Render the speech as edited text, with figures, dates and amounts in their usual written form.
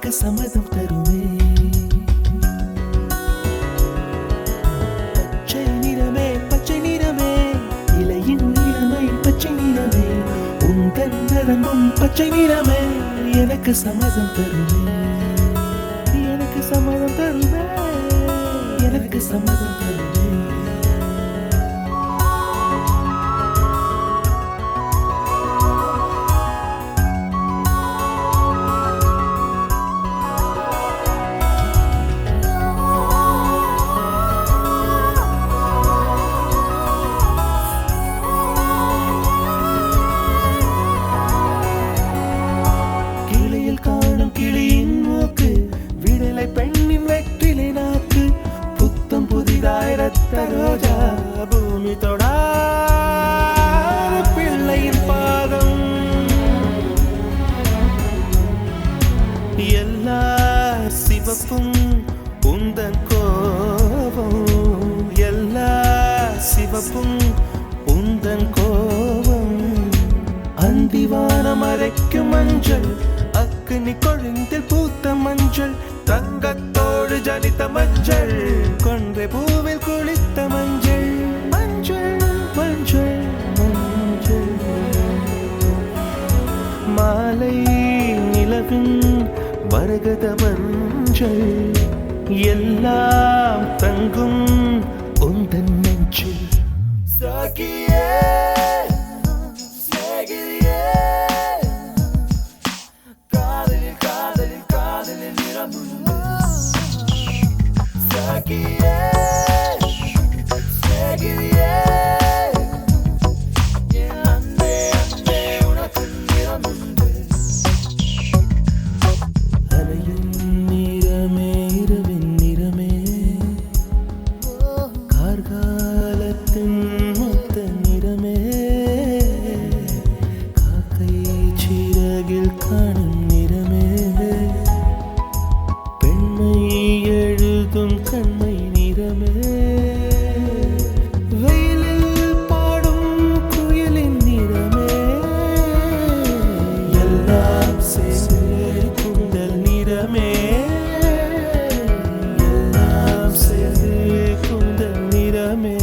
எனக்கு சம்மதம் தருமே. பச்சை நிறமே பச்சை நிறமே, இலையின் நிறமை பச்சை நிறமே, உந்தன் நரம்பும் பச்சை நிறமே, எனக்கு சம்மதம் தருமே. எனக்கு சம்மதம் தருமே, எனக்கு சம்மதம் தருமே. கிளியின் மூக்கு, விடலை பெண்ணின் வெற்றிலை நாக்கு, புத்தம் புதிதாய் ரத்த ரோஜா, பூமி தொடா பிள்ளையின் பாதம், எல்லா சிவப்பும் உந்தன் கோபம், எல்லா சிவப்பும் உந்தன் கோபம், அந்திவானம் அரைக்கும் மஞ்சள், அக்னி கொழுந்தில் பூத்த மஞ்சள், தங்கத்தோடு ஜனித்த மஞ்சள், கொன்றை பூவில் குளித்த மஞ்சள், மஞ்சள் மஞ்சள் மஞ்சள், மாலை நிலவின் மரகத மஞ்சள், எல்லாம் தங்கும் உந்தன் நெஞ்சில். சாகியே காணும் நிறமே, பெண்மை எழுதும் கண்மை நிறமே, வெயிலில் பாடும் குயிலின் நிறமே, எல்லாம் சேர்ந்து குண்டல் நிறமே, எல்லாம் சேர்ந்து குண்டல் நிறமே.